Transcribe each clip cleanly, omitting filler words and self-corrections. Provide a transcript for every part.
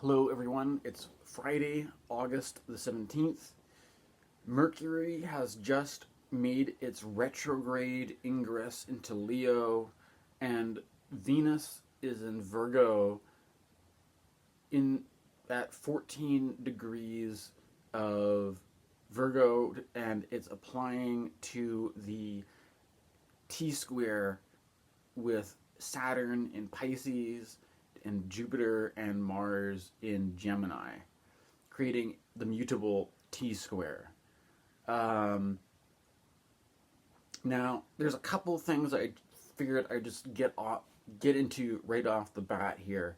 Hello everyone, it's Friday, August the 17th. Mercury has just made its retrograde ingress into Leo, and Venus is in Virgo in at 14 degrees of Virgo, and it's applying to the T Square with Saturn in Pisces and Jupiter and Mars in Gemini, creating the Mutable T Square. Now, there's a couple things I figured I'd just get into right off the bat here,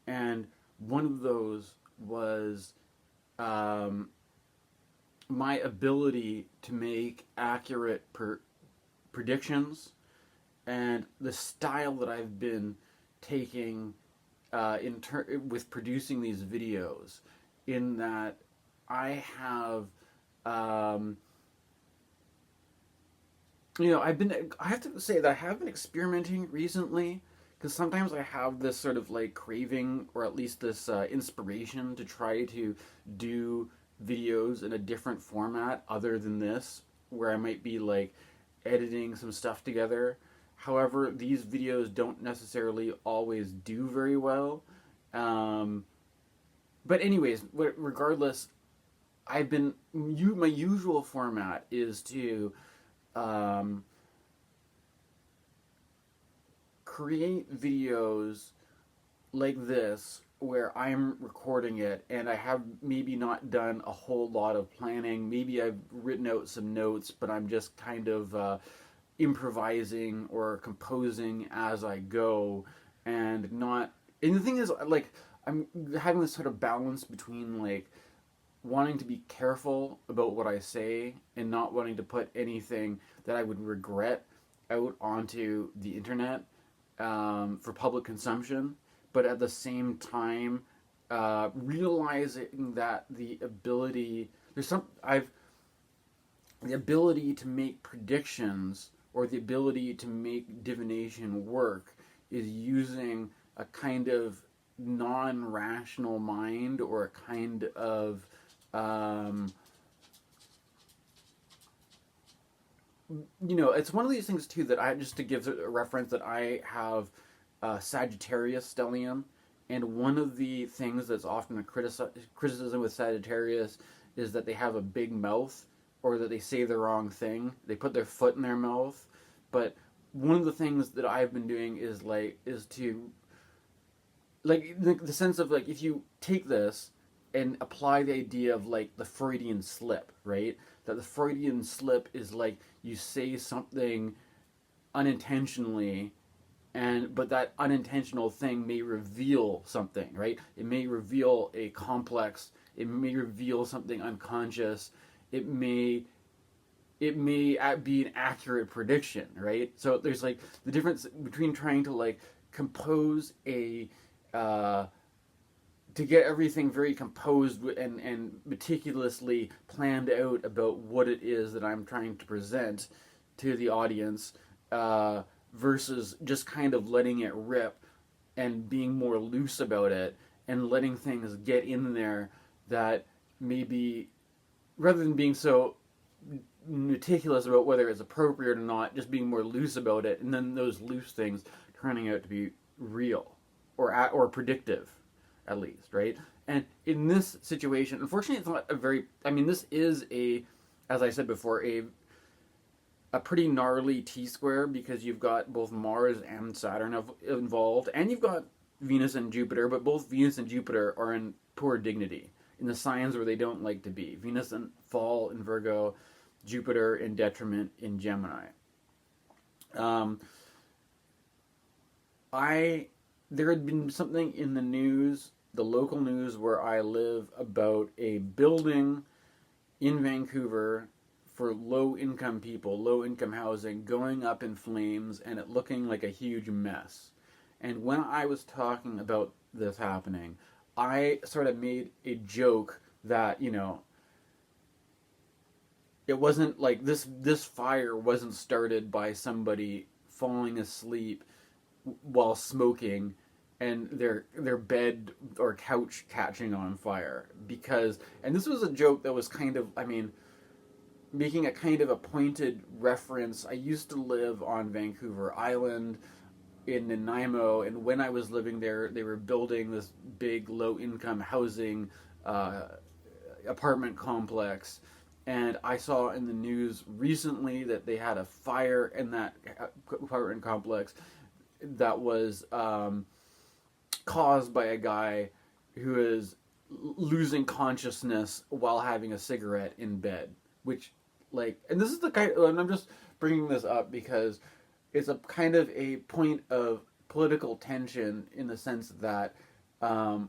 and one of those was my ability to make accurate predictions, and the style that I've been taking with producing these videos, in that I have, I have to say that I have been experimenting recently, because sometimes I have this sort of like craving, or at least this inspiration to try to do videos in a different format other than this, where I might be like editing some stuff together. However, these videos don't necessarily always do very well. But anyways, regardless, my usual format is to create videos like this, where I'm recording it and I have maybe not done a whole lot of planning. Maybe I've written out some notes, but I'm just kind of improvising or composing as I go, and not. And the thing is, like, I'm having this sort of balance between like wanting to be careful about what I say and not wanting to put anything that I would regret out onto the internet for public consumption, but at the same time realizing that the ability to make predictions, or the ability to make divination work, is using a kind of non-rational mind, or a kind of it's one of these things too, that I, just to give a reference, that I have Sagittarius stellium, and one of the things that's often a criticism with Sagittarius is that they have a big mouth, or that they say the wrong thing. They put their foot in their mouth. But one of the things that I've been doing is to, like, the sense of, like, if you take this and apply the idea of like the Freudian slip, right? That the Freudian slip is like you say something unintentionally, but that unintentional thing may reveal something, right? It may reveal a complex. It may reveal something unconscious. It may be an accurate prediction, right? So there's like the difference between trying to like compose to get everything very composed and meticulously planned out about what it is that I'm trying to present to the audience, versus just kind of letting it rip and being more loose about it, and letting things get in there that maybe, rather than being so meticulous about whether it's appropriate or not, just being more loose about it, and then those loose things turning out to be real, or predictive, at least, right? And in this situation, unfortunately, it's not a very. I mean, this is as I said before, a pretty gnarly T square, because you've got both Mars and Saturn involved, and you've got Venus and Jupiter, but both Venus and Jupiter are in poor dignity, in the signs where they don't like to be. Venus in fall in Virgo, Jupiter in detriment in Gemini. There had been something in the news, the local news where I live, about a building in Vancouver for low-income people, low-income housing, going up in flames, and it looking like a huge mess. And when I was talking about this happening, I sort of made a joke that, it wasn't like this fire wasn't started by somebody falling asleep while smoking and their bed or couch catching on fire. Because, and this was a joke that was kind of, I mean, making a kind of a pointed reference. I used to live on Vancouver Island in Nanaimo, and when I was living there, they were building this big low income housing apartment complex. And I saw in the news recently that they had a fire in that apartment complex that was caused by a guy who is losing consciousness while having a cigarette in bed. Which, like, and this is the kind, and I'm just bringing this up because it's a kind of a point of political tension in the sense that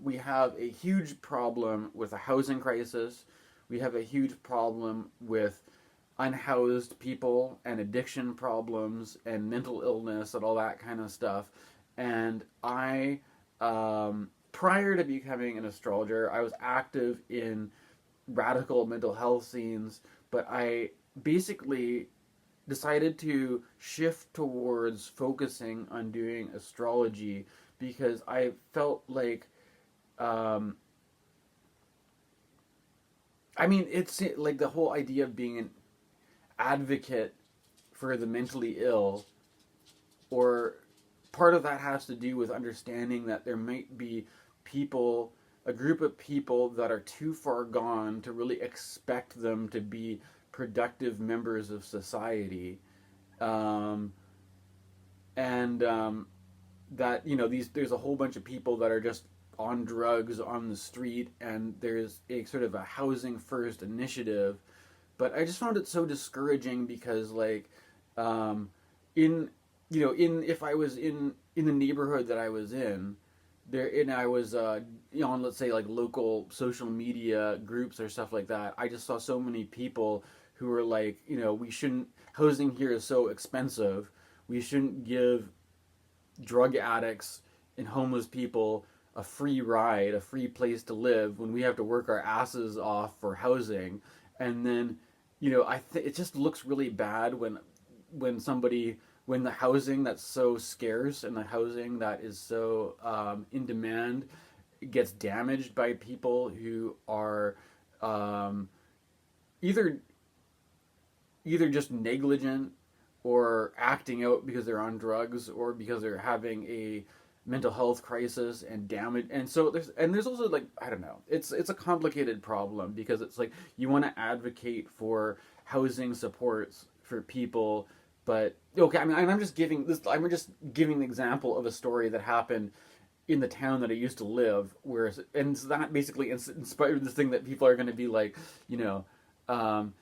we have a huge problem with a housing crisis. We have a huge problem with unhoused people and addiction problems and mental illness and all that kind of stuff. And I, prior to becoming an astrologer, I was active in radical mental health scenes, but I basically decided to shift towards focusing on doing astrology because I felt like, I mean, it's like the whole idea of being an advocate for the mentally ill, or part of that has to do with understanding that there might be people, a group of people that are too far gone to really expect them to be productive members of society. That, you know, there's a whole bunch of people that are just on drugs on the street, and there's a sort of a housing first initiative. But I just found it so discouraging because, like, in you know, in if I was in the neighborhood that I was in there, and I was you know, on, let's say, like local social media groups or stuff like that, I just saw so many people who were like, you know, we shouldn't, housing here is so expensive, we shouldn't give drug addicts and homeless people a free ride, a free place to live when we have to work our asses off for housing. And then, you know, it just looks really bad when somebody, when the housing that's so scarce and the housing that is so in demand gets damaged by people who are either just negligent or acting out because they're on drugs or because they're having a mental health crisis and damage. And so there's also, like, I don't know, it's a complicated problem because it's like you want to advocate for housing supports for people, but okay, I mean, I'm just giving an example of a story that happened in the town that I used to live, where, and so that basically inspired this thing that people are going to be like, you know,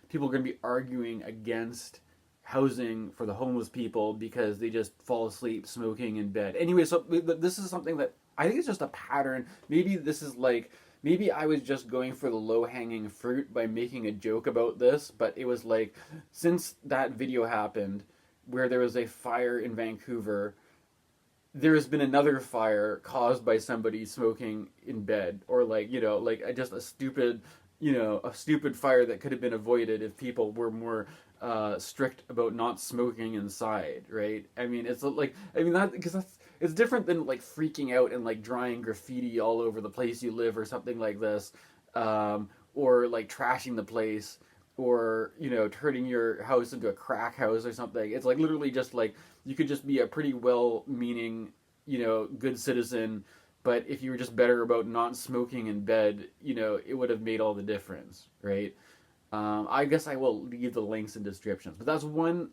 people are going to be arguing against housing for the homeless people because they just fall asleep smoking in bed. Anyway, so this is something that I think is just a pattern. Maybe this is like, maybe I was just going for the low-hanging fruit by making a joke about this, but it was like, since that video happened where there was a fire in Vancouver, there's been another fire caused by somebody smoking in bed, or, like, you know, like just a stupid, you know, a stupid fire that could have been avoided if people were more strict about not smoking inside, right? I mean, it's like, I mean, that, because it's different than like freaking out and like drawing graffiti all over the place you live or something like this, or like trashing the place, or, you know, turning your house into a crack house or something. It's like literally just like, you could just be a pretty well-meaning, you know, good citizen, but if you were just better about not smoking in bed, you know, it would have made all the difference, right? I guess I will leave the links in descriptions. But that's one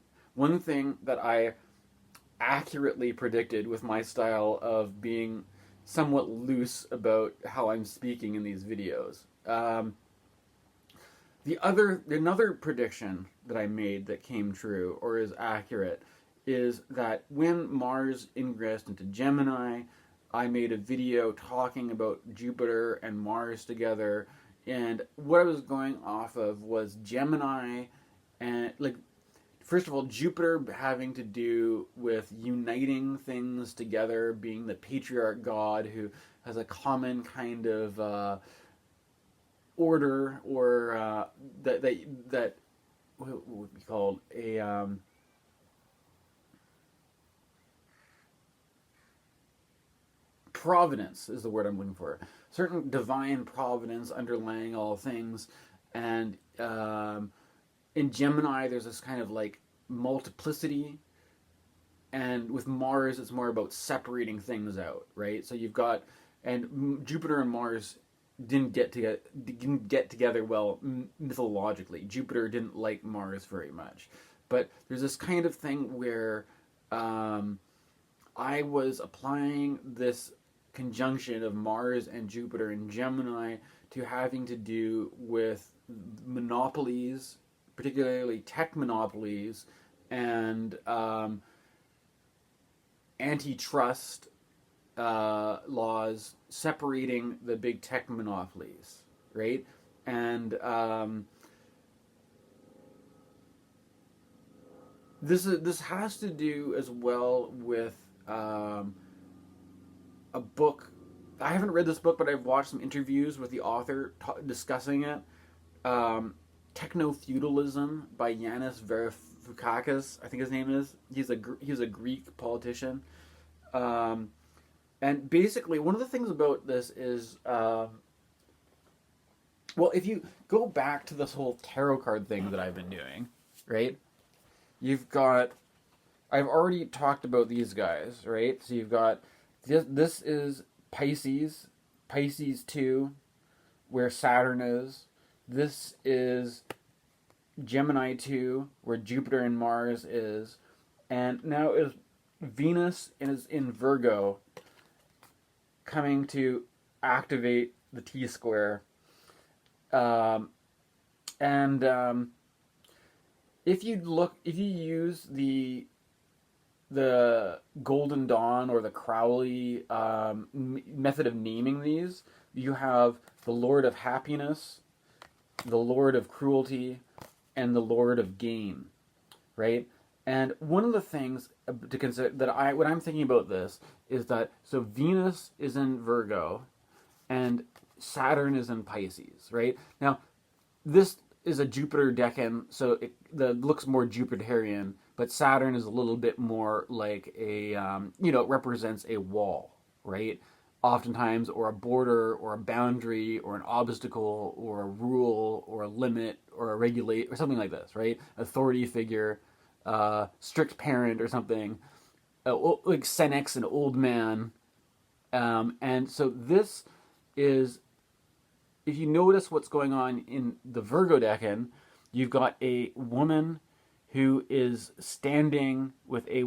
thing that I accurately predicted with my style of being somewhat loose about how I'm speaking in these videos. Another prediction that I made that came true, or is accurate, is that when Mars ingressed into Gemini, I made a video talking about Jupiter and Mars together, and what I was going off of was Gemini, and, like, first of all, Jupiter having to do with uniting things together, being the patriarch god who has a common kind of order, or that what would be called a providence is the word I'm looking for. Certain divine providence underlying all things, and in Gemini there's this kind of like multiplicity, and with Mars it's more about separating things out, right? So you've got, and Jupiter and Mars didn't get together well mythologically. Jupiter didn't like Mars very much, but there's this kind of thing where I was applying this conjunction of Mars and Jupiter and Gemini to having to do with monopolies, particularly tech monopolies, and antitrust laws separating the big tech monopolies, right? And this has to do as well with a book. I haven't read this book, but I've watched some interviews with the author discussing it. Techno-feudalism by Yanis Varoufakis, I think his name is. He's a Greek politician. And basically, one of the things about this is, well, if you go back to this whole tarot card thing that I've been doing, right? You've got, I've already talked about these guys, right? So you've got, this is Pisces, Pisces 2, where Saturn is. This is Gemini 2, where Jupiter and Mars is. And now is Venus is in Virgo, coming to activate the T Square. If you use the Golden Dawn or the Crowley method of naming these, you have the Lord of Happiness, the Lord of Cruelty, and the Lord of Gain, right? And one of the things to consider that when I'm thinking about this is that, so Venus is in Virgo and Saturn is in Pisces, right? Now, this is a Jupiter Decan, so it looks more Jupiterian, but Saturn is a little bit more like a, it represents a wall, right? Oftentimes, or a border, or a boundary, or an obstacle, or a rule, or a limit, or a regulate, or something like this, right? Authority figure, strict parent, or something, like Senex, an old man. And so this is, if you notice what's going on in the Virgo Decan, you've got a woman who is standing with a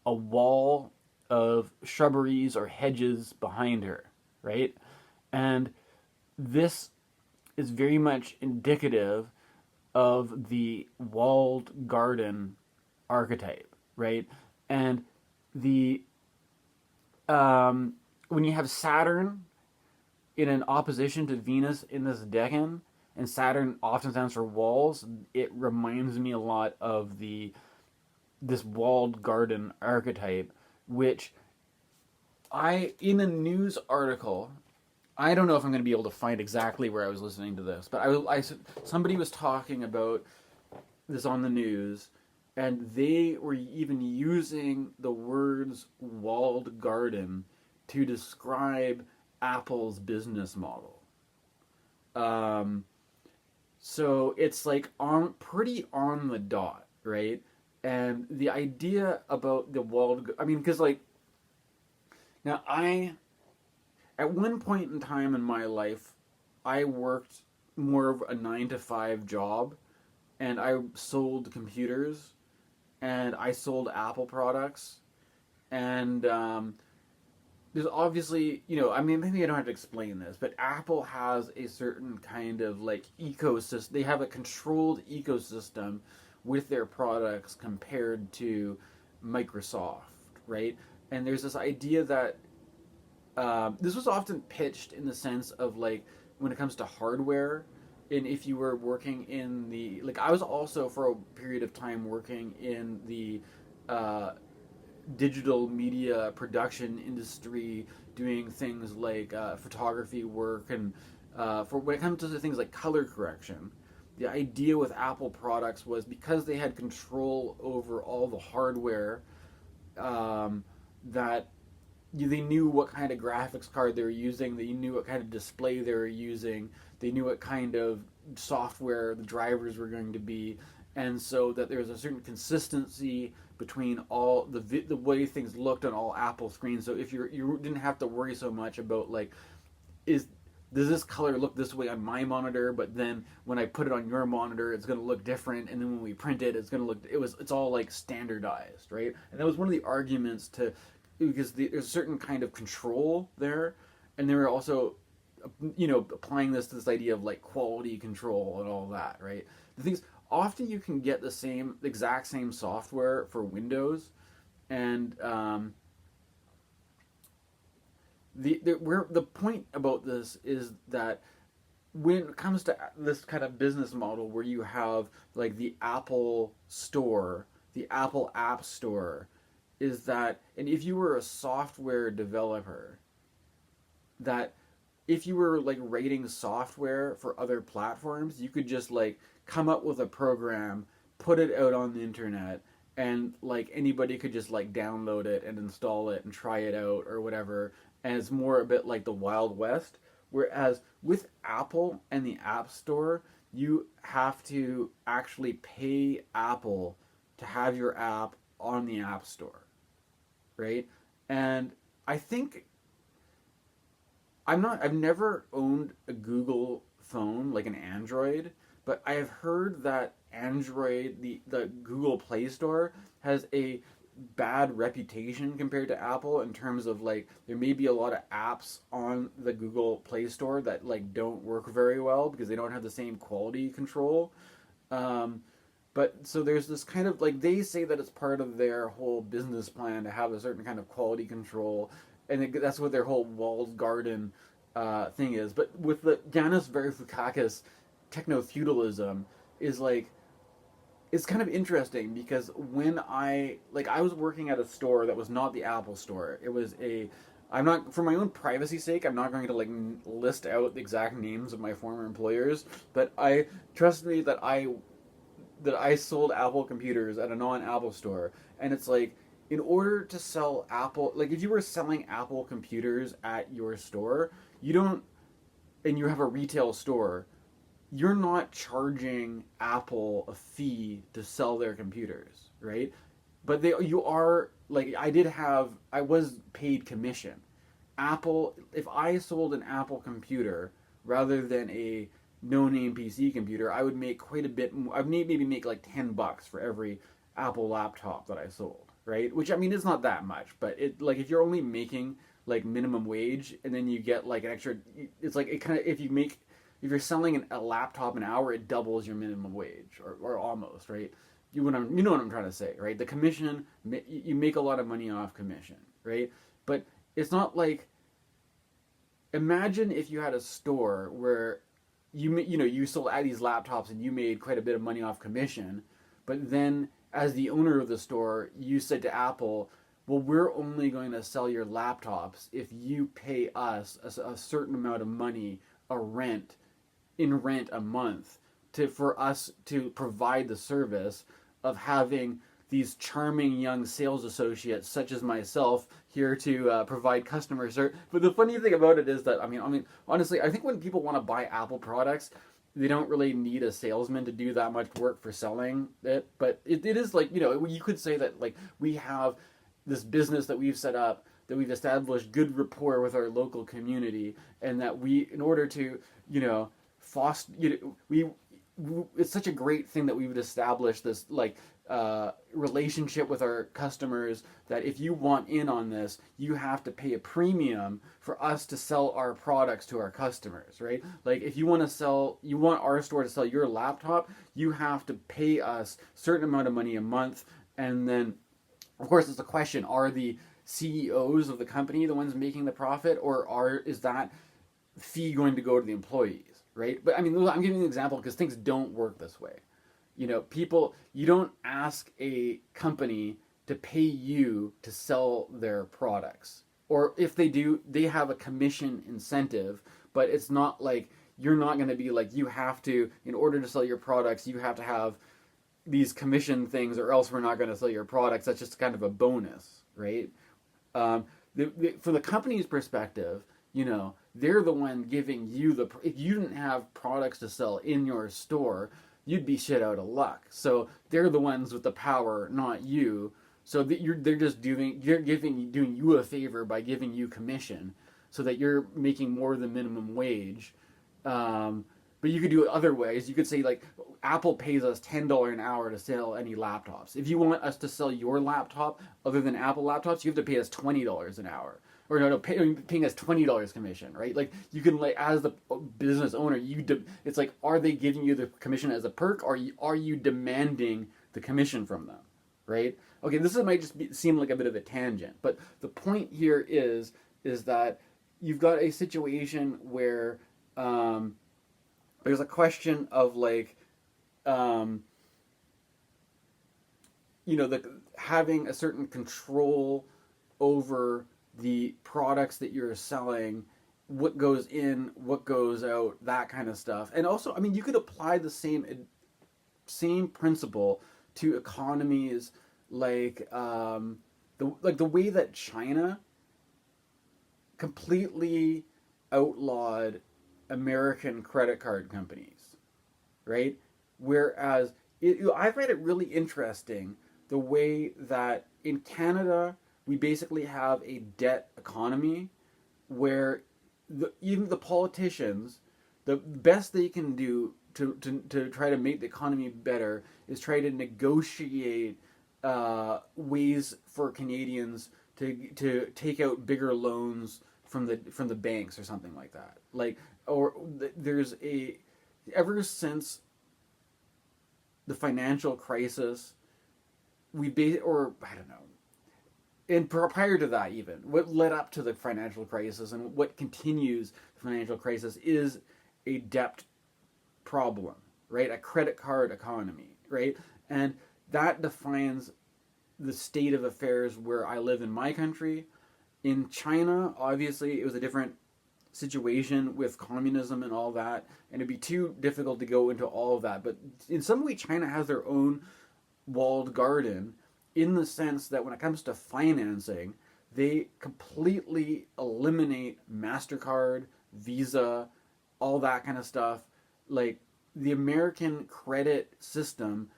wall of shrubberies or hedges behind her, right? And this is very much indicative of the walled garden archetype, right? And the when you have Saturn in an opposition to Venus in this decan, and Saturn often stands for walls, it reminds me a lot of this walled garden archetype, which in a news article, I don't know if I'm going to be able to find exactly where I was listening to this, but somebody was talking about this on the news, and they were even using the words walled garden to describe Apple's business model. So it's like pretty on the dot, right? And the idea about the walled, because now at one point in time in my life, I worked more of a 9-to-5 job, and I sold computers, and I sold Apple products, and there's obviously, maybe I don't have to explain this, but Apple has a certain kind of ecosystem. They have a controlled ecosystem with their products compared to Microsoft, right? And there's this idea that this was often pitched in the sense of when it comes to hardware, and if you were working in the I was also for a period of time working in the digital media production industry, doing things like photography work, and for when it comes to things like color correction, the idea with Apple products was because they had control over all the hardware, that they knew what kind of graphics card they were using, they knew what kind of display they were using, they knew what kind of software the drivers were going to be, and so that there was a certain consistency between all the way things looked on all Apple screens. So if you didn't have to worry so much about like, is does this color look this way on my monitor, but then when I put it on your monitor, it's going to look different, and then when we print it, it's going to look. It's all like standardized, right? And that was one of the arguments to, because there's a certain kind of control there, and they were also, applying this idea of like quality control and all that, right? The things often you can get the exact same software for Windows, and the point about this is that when it comes to this kind of business model where you have like the Apple Store, the Apple App Store, is that, and if you were a software developer, that if you were like writing software for other platforms, you could just like come up with a program, put it out on the internet, and like anybody could just like download it and install it and try it out or whatever. And it's more a bit like the Wild West. Whereas with Apple and the App Store, you have to actually pay Apple to have your app on the App Store, right? And I think I've never owned a Google phone, like an Android, but I have heard that Android, the Google Play Store, has a bad reputation compared to Apple in terms of like there may be a lot of apps on the Google Play Store that like don't work very well because they don't have the same quality control. But so there's this kind of like, they say that it's part of their whole business plan to have a certain kind of quality control, and that's what their whole walled garden thing is. But with the Yanis Varoufakis techno-feudalism is like, it's kind of interesting because when I was working at a store that was not the Apple Store. It was I'm not, for my own privacy sake, I'm not going to like list out the exact names of my former employers, but trust me that I sold Apple computers at a non-Apple store, and it's like, in order to sell Apple, like if you were selling Apple computers at your store, and you have a retail store, you're not charging Apple a fee to sell their computers, right? But you are, like, I was paid commission. Apple, if I sold an Apple computer rather than a no-name PC computer, I would make quite a bit. I'd maybe make like $10 for every Apple laptop that I sold, right? Which, I mean, it's not that much, but if you're only making like minimum wage and then you get like an extra, it's like, it kind of, if you're selling a laptop an hour, it doubles your minimum wage, or almost, right? You know what I'm trying to say, right? The commission, you make a lot of money off commission, right? But it's not like, imagine if you had a store where you sold these laptops and you made quite a bit of money off commission, but then as the owner of the store, you said to Apple, well, we're only going to sell your laptops if you pay us a certain amount of money, rent a month, for us to provide the service of having these charming young sales associates such as myself here to provide customer service. But the funny thing about it is that, I mean, honestly, I think when people want to buy Apple products, they don't really need a salesman to do that much work for selling it. But it is like, you could say that like we have this business that we've set up, that we've established good rapport with our local community, and that in order to, foster, it's such a great thing that we would establish this like relationship with our customers, that if you want in on this, you have to pay a premium for us to sell our products to our customers, right? Like if you want our store to sell your laptop, you have to pay us a certain amount of money a month. And then, of course, it's a question, are the CEOs of the company the ones making the profit, or is that fee going to go to the employees, right? But I mean, I'm giving you an example because things don't work this way. You don't ask a company to pay you to sell their products. Or if they do, they have a commission incentive, but it's not like, you're not going to be like, you have to, in order to sell your products, you have to have these commission things or else we're not going to sell your products. That's just kind of a bonus, right? from the company's perspective, you know, they're the one giving you the. If you didn't have products to sell in your store, you'd be shit out of luck. So they're the ones with the power, not you. So they're just doing you a favor by giving you commission, so that you're making more than minimum wage. But you could do it other ways. You could say like Apple pays us $10 an hour to sell any laptops. If you want us to sell your laptop other than Apple laptops, you have to pay us $20 an hour. Or no, paying us $20 commission, right? Like you can like as the business owner, it's like are they giving you the commission as a perk, or are you demanding the commission from them, right? Okay, might just seem like a bit of a tangent, but the point here is that you've got a situation where there's a question of like, having a certain control over the products that you're selling, what goes in, what goes out, that kind of stuff. And also, I mean, you could apply the same principle to economies like the way that China completely outlawed American credit card companies, right? Whereas I find it really interesting the way that in Canada we basically have a debt economy where even the politicians, the best they can do to try to make the economy better is try to negotiate ways for Canadians to take out bigger loans from the banks or something like that. Like, or there's ever since the financial crisis, or I don't know, and prior to that even, what led up to the financial crisis and what continues the financial crisis is a debt problem, right? A credit card economy, right? And that defines the state of affairs where I live in my country. In China, obviously, it was a different situation with communism and all that, and it'd be too difficult to go into all of that. But in some way, China has their own walled garden in the sense that when it comes to financing, they completely eliminate MasterCard, Visa, all that kind of stuff. Like, the American credit system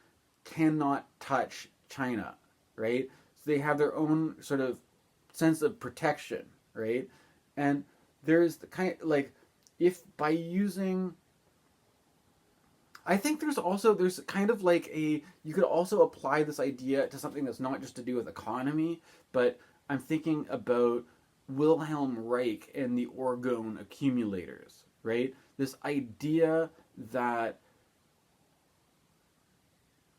cannot touch China, right? So they have their own sort of sense of protection, right? And there's the kind like, if by using, I think there's kind of like you could also apply this idea to something that's not just to do with economy, but I'm thinking about Wilhelm Reich and the orgone accumulators, right? This idea that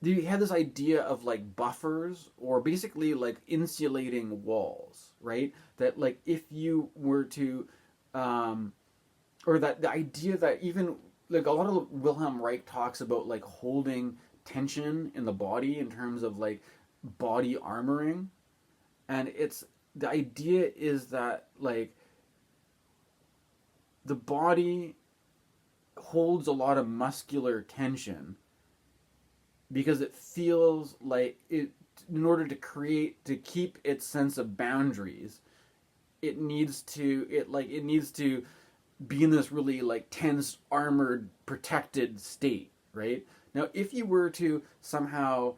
you had this idea of like buffers, or basically like insulating walls, right? That like if you were to, or that the idea that even like a lot of Wilhelm Reich talks about like holding tension in the body in terms of like body armoring, and it's the idea is that like the body holds a lot of muscular tension because it feels like it, in order to keep its sense of boundaries, it needs to be in this really like tense, armored, protected state, right? Now, if you were to somehow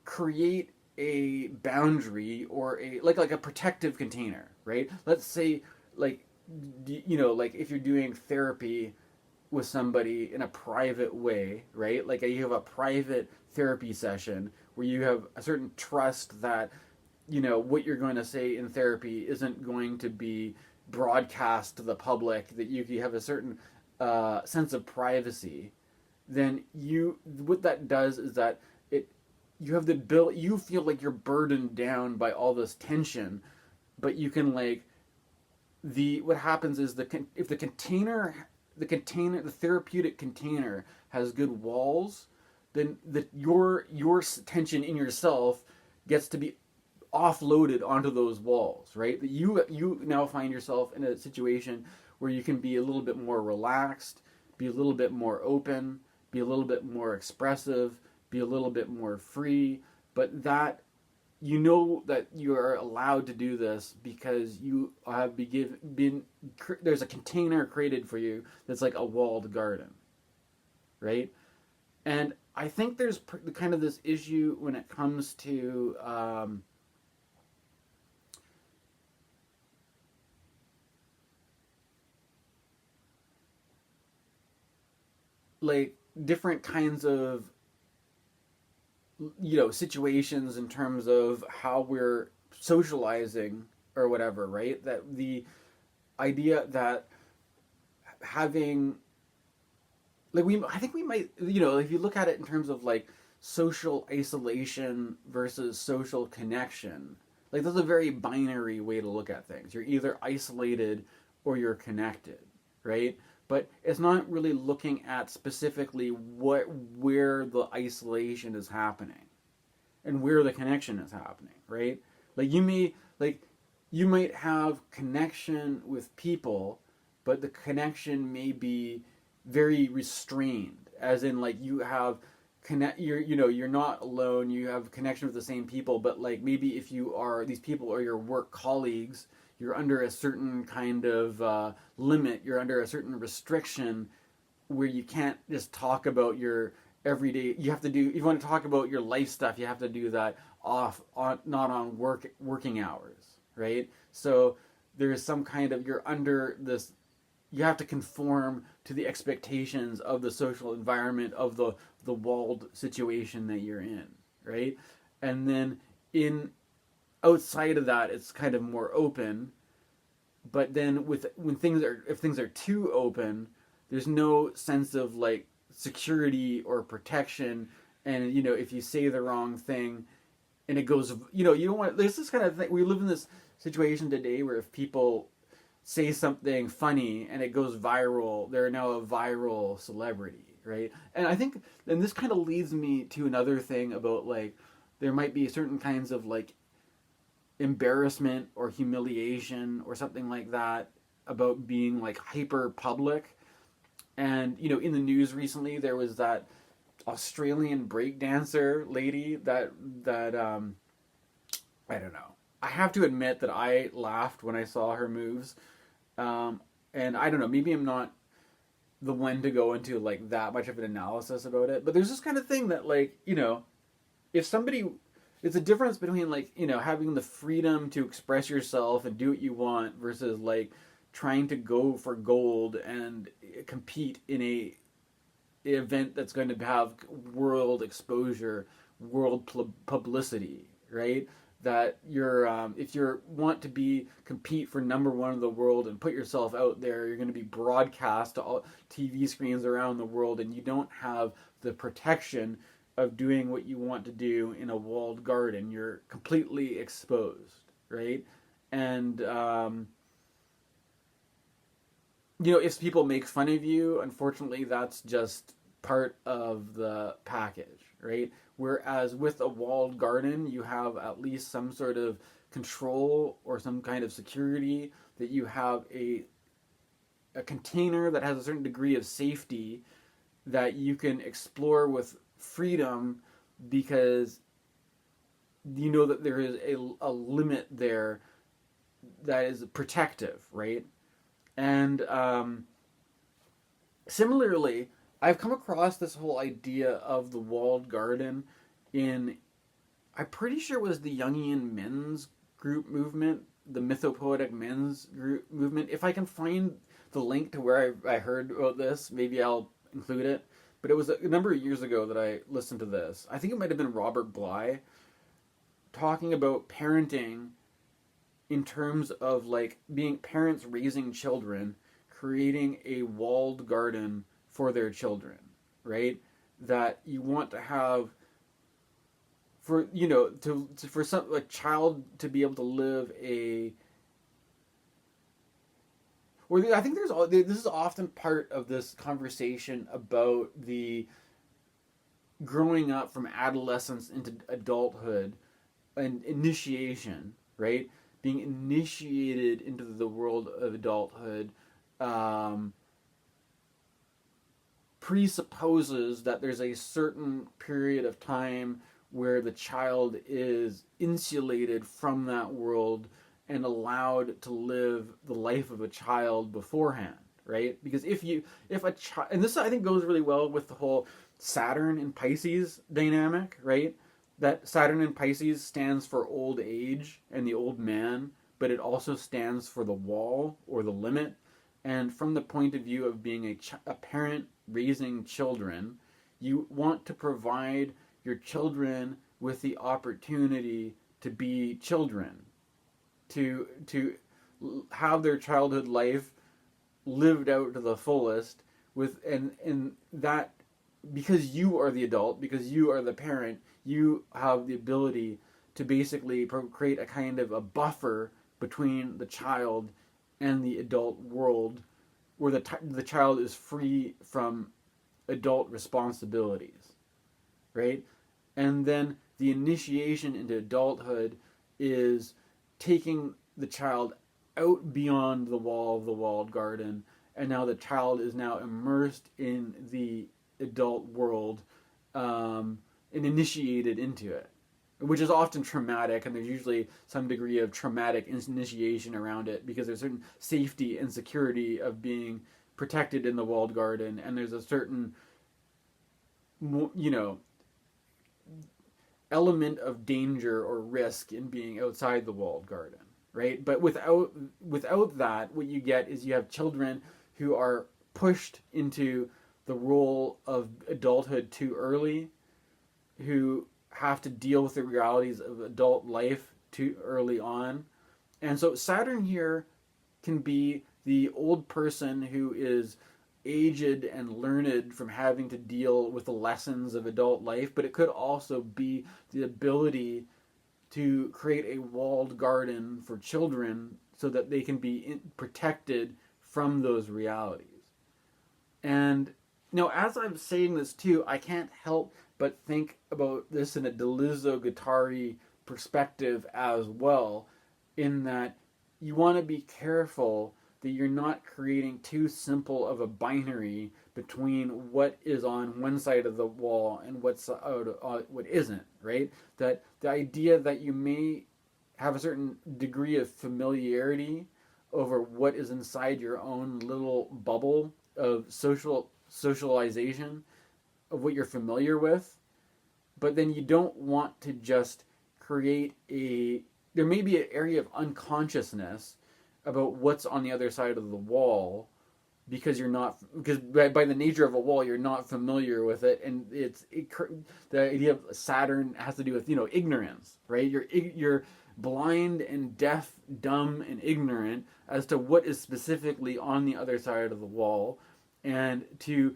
create a boundary or like a protective container, right? Let's say like like if you're doing therapy with somebody in a private way, right? Like you have a private therapy session where you have a certain trust that what you're going to say in therapy isn't going to be broadcast to the public, that you have a certain sense of privacy. Then what that does is that you feel like you're burdened down by all this tension, but you can what happens is if the therapeutic container has good walls, then your tension in yourself gets to be offloaded onto those walls, right? That you now find yourself in a situation where you can be a little bit more relaxed, be a little bit more open, be a little bit more expressive, be a little bit more free, but that you know that you are allowed to do this because you have been there's a container created for you that's like a walled garden, right? And I think there's kind of this issue when it comes to like different kinds of situations in terms of how we're socializing or whatever, right? That the idea that having like we I think we might if you look at it in terms of like social isolation versus social connection, like that's a very binary way to look at things. You're either isolated or you're connected, right? But it's not really looking at specifically where the isolation is happening and where the connection is happening, right? Like you might have connection with people, but the connection may be very restrained, as in like you have you're not alone, you have connection with the same people, but like maybe if you are these people are your work colleagues, you're under a certain kind of limit, you're under a certain restriction where you can't just talk about your everyday. You have to do, if you want to talk about your life stuff, you have to do that not on working hours, right? So there's some kind of, you're under this, you have to conform to the expectations of the social environment of the walled situation that you're in, right? And then in outside of that, it's kind of more open. But then if things are too open, there's no sense of like security or protection. And if you say the wrong thing, and it goes, you don't want. There's this kind of thing. We live in this situation today where if people say something funny and it goes viral, they're now a viral celebrity, right? And I think, and this kind of leads me to another thing about like there might be certain kinds of like embarrassment or humiliation or something like that about being like hyper public. And in the news recently there was that Australian breakdancer lady that I don't know. I have to admit that I laughed when I saw her moves. And I don't know, maybe I'm not the one to go into like that much of an analysis about it, but there's this kind of thing that like, if somebody, it's a difference between like, having the freedom to express yourself and do what you want versus like trying to go for gold and compete in a event that's going to have world exposure, world publicity, right? That you're if you want to be compete for number one in the world and put yourself out there, you're going to be broadcast to all TV screens around the world, and you don't have the protection of doing what you want to do in a walled garden. You're completely exposed, right? And if people make fun of you, unfortunately, that's just part of the package, right? Whereas with a walled garden, you have at least some sort of control or some kind of security, that you have a container that has a certain degree of safety that you can explore with freedom, because you know that there is a limit there that is protective, right? And similarly, I've come across this whole idea of the walled garden in, I'm pretty sure it was the Jungian men's group movement, the mythopoetic men's group movement. If I can find the link to where I heard about this, maybe I'll include it. But it was a number of years ago that I listened to this. I think it might have been Robert Bly talking about parenting in terms of like being parents raising children, creating a walled garden for their children, right? That you want to have for for some a child to be able to live a, or I think this is often part of this conversation about the growing up from adolescence into adulthood and initiation, right? Being initiated into the world of adulthood presupposes that there's a certain period of time where the child is insulated from that world and allowed to live the life of a child beforehand, right? Because if a child, and this I think goes really well with the whole Saturn in Pisces dynamic, right? That Saturn in Pisces stands for old age and the old man, but it also stands for the wall or the limit. And from the point of view of being a parent raising children, you want to provide your children with the opportunity to be children, to have their childhood life lived out to the fullest, with and that, because you are the adult, because you are the parent, you have the ability to basically create a kind of a buffer between the child and the adult world, where the child is free from adult responsibilities, right? And then the initiation into adulthood is taking the child out beyond the wall of the walled garden, and now the child is now immersed in the adult world, and initiated into it, which is often traumatic, and there's usually some degree of traumatic initiation around it, because there's certain safety and security of being protected in the walled garden, and there's a certain, element of danger or risk in being outside the walled garden, right? But without that, what you get is you have children who are pushed into the role of adulthood too early, who have to deal with the realities of adult life too early on. And so Saturn here can be the old person who is aged and learned from having to deal with the lessons of adult life, but it could also be the ability to create a walled garden for children so that they can be protected from those realities. And as I'm saying this too, I can't help but think about this in a Delizzo Guattari perspective as well, in that you want to be careful that you're not creating too simple of a binary between what is on one side of the wall and what isn't, right? That the idea that you may have a certain degree of familiarity over what is inside your own little bubble of socialization, of what you're familiar with, but then you don't want to just create there may be an area of unconsciousness about what's on the other side of the wall, because by the nature of a wall, you're not familiar with it, and the idea of Saturn has to do with ignorance, right? You're blind and deaf, dumb and ignorant as to what is specifically on the other side of the wall, and to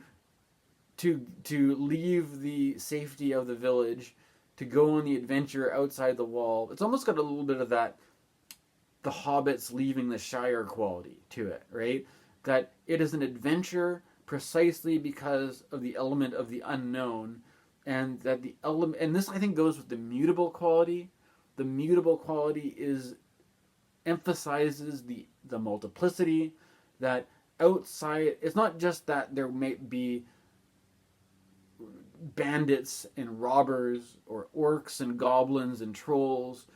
leave the safety of the village, to go on the adventure outside the wall. It's almost got a little bit of that the hobbits leaving the Shire quality to it, right? That it is an adventure precisely because of the element of the unknown, and that the element, and this I think goes with the mutable quality. The mutable quality emphasizes the multiplicity, that outside, it's not just that there may be bandits and robbers or orcs and goblins and trolls,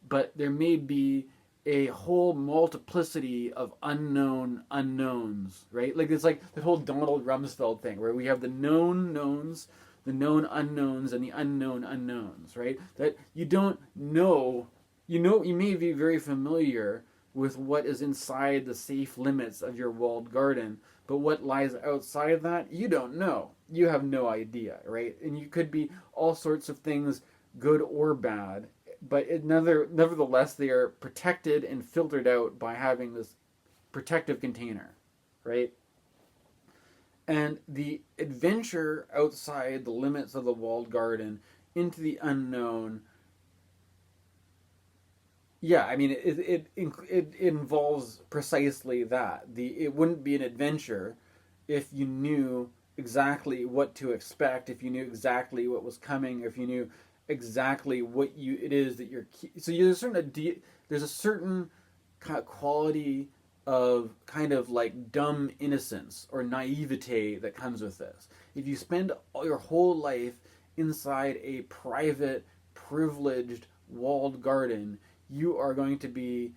but there may be a whole multiplicity of unknown unknowns, right? Like it's like the whole Donald Rumsfeld thing, where we have the known knowns, the known unknowns, and the unknown unknowns, right? That you don't know, you may be very familiar with what is inside the safe limits of your walled garden, but what lies outside of that, you don't know. You have no idea, right? And you could be all sorts of things, good or bad, but nevertheless, they are protected and filtered out by having this protective container, right? And the adventure outside the limits of the walled garden into the unknown, yeah, I mean, it involves precisely that. It wouldn't be an adventure if you knew exactly what to expect, if you knew exactly what was coming, if you knew exactly what it is that you're. So there's a certain quality of kind of like dumb innocence or naivete that comes with this. If you spend your whole life inside a private, privileged, walled garden, you are going to be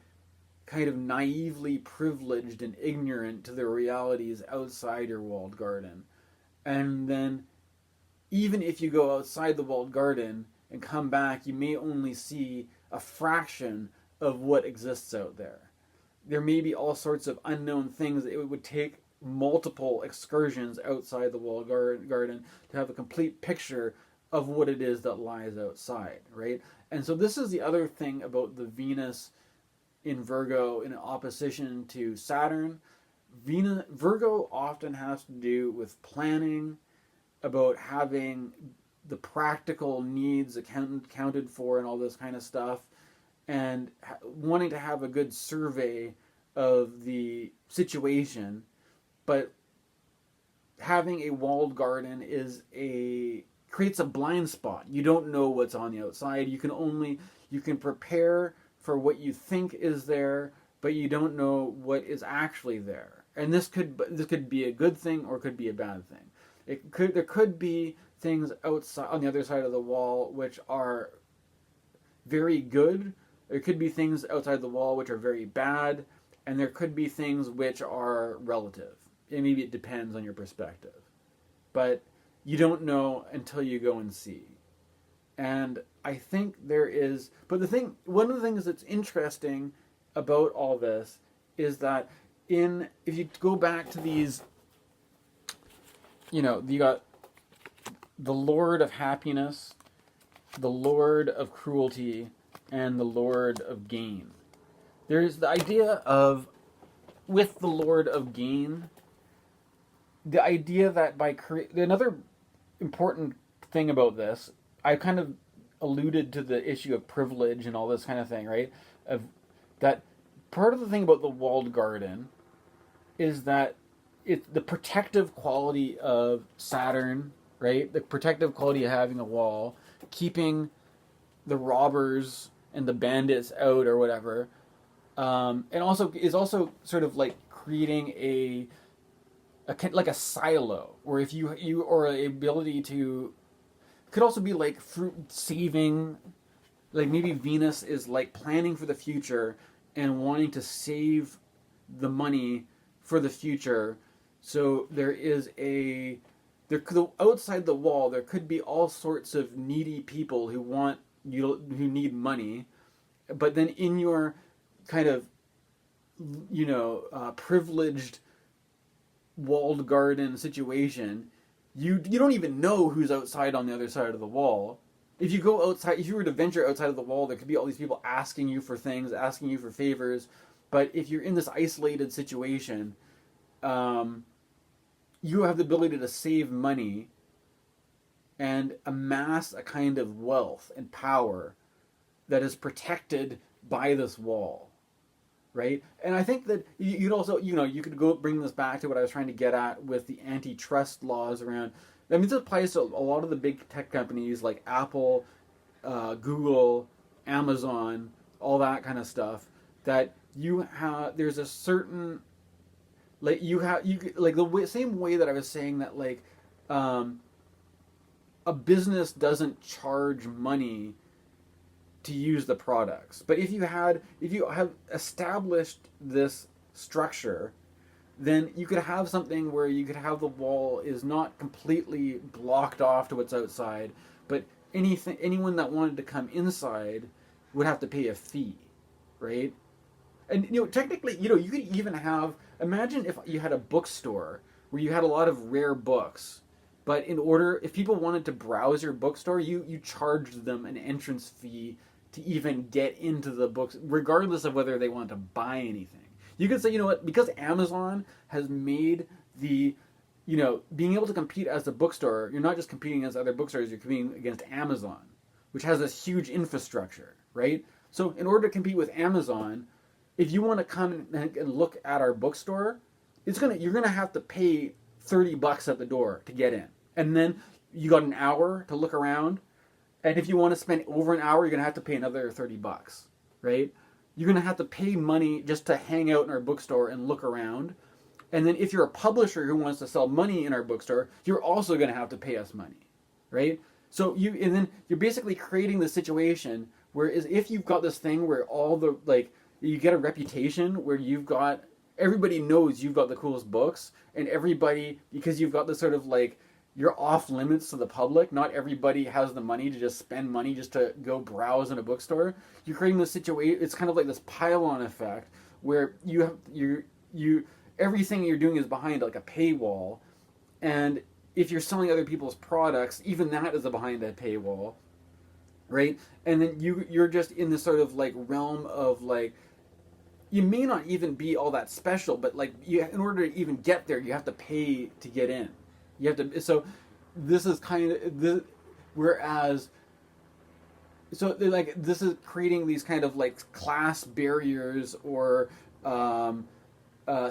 kind of naively privileged and ignorant to the realities outside your walled garden. And then, even if you go outside the walled garden and come back, you may only see a fraction of what exists out there. There may be all sorts of unknown things that it would take multiple excursions outside the walled garden to have a complete picture of what it is that lies outside, right? And so this is the other thing about the Venus in Virgo in opposition to Saturn. Virgo often has to do with planning, about having the practical needs accounted for and all this kind of stuff, and wanting to have a good survey of the situation. But having a walled garden creates a blind spot. You don't know what's on the outside. You can prepare for what you think is there, but you don't know what is actually there. And this could be a good thing or could be a bad thing. There could be things outside on the other side of the wall which are very good. There could be things outside the wall which are very bad, and there could be things which are relative. And maybe it depends on your perspective. But you don't know until you go and see. And I think there is, but one of the things that's interesting about all this is that if you go back to these, you got the Lord of Happiness, the Lord of Cruelty, and the Lord of Gain. There's the idea of, with the Lord of Gain, the idea that another important thing about this, I kind of alluded to the issue of privilege and all this kind of thing, right? That part of the thing about the walled garden is that it's the protective quality of Saturn, right? The protective quality of having a wall, keeping the robbers and the bandits out or whatever, and also is also sort of like creating like a silo, where if you or a ability to, could also be like fruit saving, like maybe Venus is like planning for the future and wanting to save the money for the future. So outside the wall there could be all sorts of needy people who need money, but then in your kind of privileged walled garden situation, you don't even know who's outside on the other side of the wall. If you go outside, if you were to venture outside of the wall, there could be all these people asking you for things, asking you for favors. But if you're in this isolated situation, you have the ability to save money and amass a kind of wealth and power that is protected by this wall. Right? And I think that you'd also, you could go bring this back to what I was trying to get at with the antitrust laws around. I mean, this applies to a lot of the big tech companies like Apple, Google, Amazon, all that kind of stuff. That there's a certain, like the same way that I was saying that like, a business doesn't charge money to use the products. But if you have established this structure, then you could have something where you could have the wall is not completely blocked off to what's outside, but anyone that wanted to come inside would have to pay a fee, right? And technically, you could even imagine if you had a bookstore where you had a lot of rare books, but if people wanted to browse your bookstore, you charged them an entrance fee to even get into the books, regardless of whether they want to buy anything. You could say, because Amazon has made being able to compete as a bookstore, you're not just competing against other bookstores, you're competing against Amazon, which has this huge infrastructure, right? So in order to compete with Amazon, if you want to come and look at our bookstore, you're gonna have to pay $30 at the door to get in. And then you got an hour to look around. And if you want to spend over an hour, you're going to have to pay another $30, right? You're going to have to pay money just to hang out in our bookstore and look around. And then if you're a publisher who wants to sell money in our bookstore, you're also going to have to pay us money, right? So and then you're basically creating the situation where if you've got this thing where all the like you get a reputation where you've got everybody knows you've got the coolest books, and everybody, because you've got this sort of like you're off limits to the public. Not everybody has the money to just spend money just to go browse in a bookstore. You're creating this situation. It's kind of like this pile-on effect where you everything you're doing is behind like a paywall, and if you're selling other people's products, even that is behind a paywall, right? And then you're just in this sort of like realm of like you may not even be all that special, but like in order to even get there, you have to pay to get in. You have to. So this is kind of the whereas. So like this is creating these kind of like class barriers or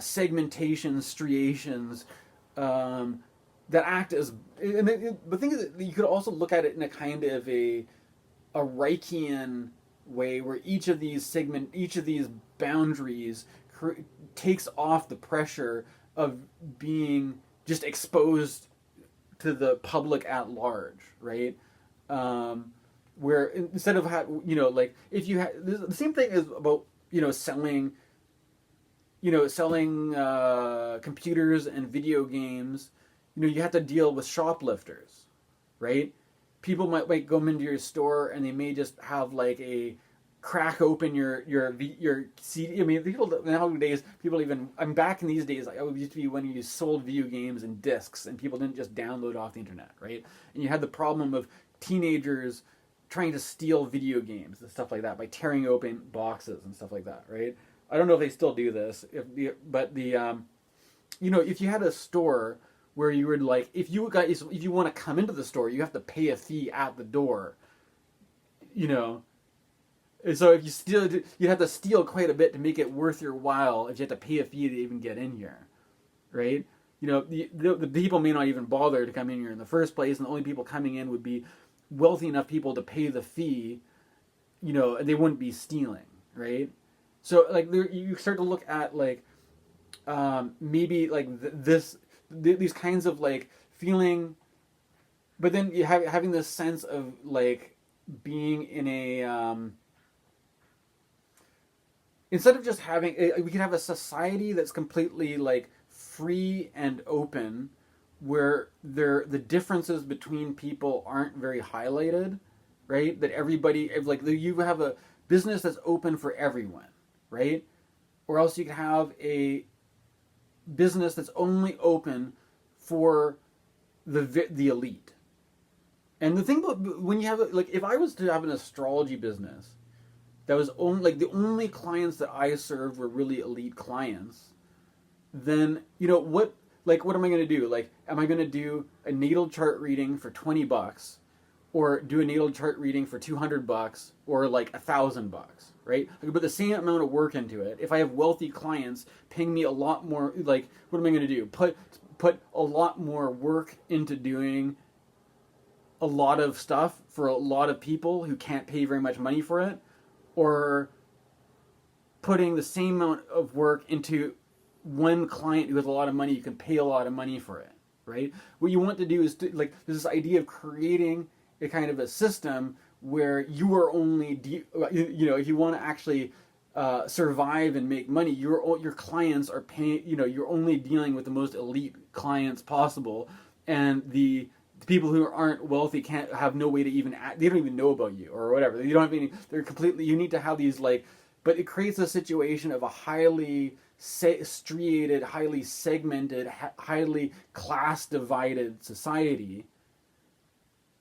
segmentation striations that act as. And the thing is, that you could also look at it in a kind of a Reichian way where each of these boundaries takes off the pressure of being just exposed to the public at large, right? Where instead of like if you had the same thing is about selling computers and video games. You have to deal with shoplifters, right? People might come into your store and they may just have like a crack open your CD. I mean, people nowadays, I'm back in these days. It used to be when you sold video games and discs, and people didn't just download off the internet, right? And you had the problem of teenagers trying to steal video games and stuff like that by tearing open boxes and stuff like that, right? I don't know if they still do this, if you had a store where you were like, if you want to come into the store, you have to pay a fee at the door, And so if you steal, you have to steal quite a bit to make it worth your while. If you have to pay a fee to even get in here, right? The people may not even bother to come in here in the first place, and the only people coming in would be wealthy enough people to pay the fee, and they wouldn't be stealing, right? So like you start to look at like maybe like these kinds of like feeling, but then you having this sense of like being in a instead of just having we could have a society that's completely like free and open, where the differences between people aren't very highlighted, right? That everybody like you have a business that's open for everyone, right? Or else you could have a business that's only open for the elite. And the thing about when you have like, if I was to have an astrology business that was only like the only clients that I served were really elite clients, then what am I going to do? Like, am I going to do a natal chart reading for $20, or do a natal chart reading for $200, or like $1,000, right? I could put the same amount of work into it. If I have wealthy clients paying me a lot more, like, what am I going to do? Put a lot more work into doing a lot of stuff for a lot of people who can't pay very much money for it, or putting the same amount of work into one client who has a lot of money, you can pay a lot of money for it, right? What you want to do is there's this idea of creating a kind of a system where you are only, if you want to actually survive and make money, your clients are paying, you're only dealing with the most elite clients possible, and the people who aren't wealthy can't have no way to even they don't even know about you or whatever. You don't have any. They're completely. You need to have these like, but it creates a situation of a highly striated, highly segmented, highly class divided society.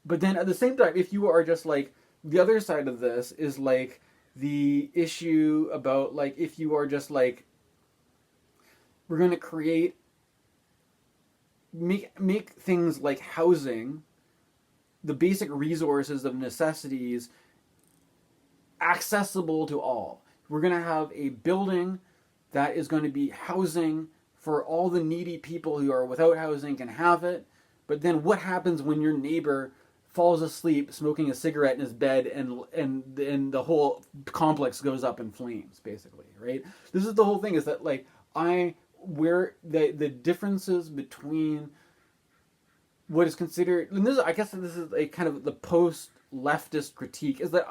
But then at the same time, if you are just like the other side of this is like the issue about like if you are just like we're going to create. Make things like housing, the basic resources of necessities, accessible to all. We're going to have a building that is going to be housing for all the needy people who are without housing can have it. But then what happens when your neighbor falls asleep smoking a cigarette in his bed and the whole complex goes up in flames, basically, right? This is the whole thing, is that like where the differences between what is considered, and this I guess this is a kind of the post-leftist critique, is that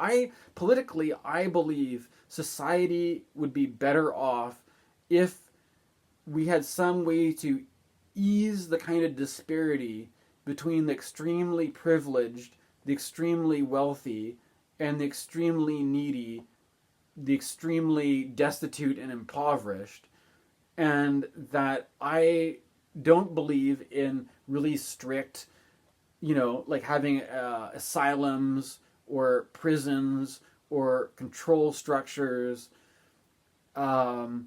politically I believe society would be better off if we had some way to ease the kind of disparity between the extremely privileged, the extremely wealthy, and the extremely needy, the extremely destitute and impoverished, and that I don't believe in really strict, like having asylums or prisons or control structures. But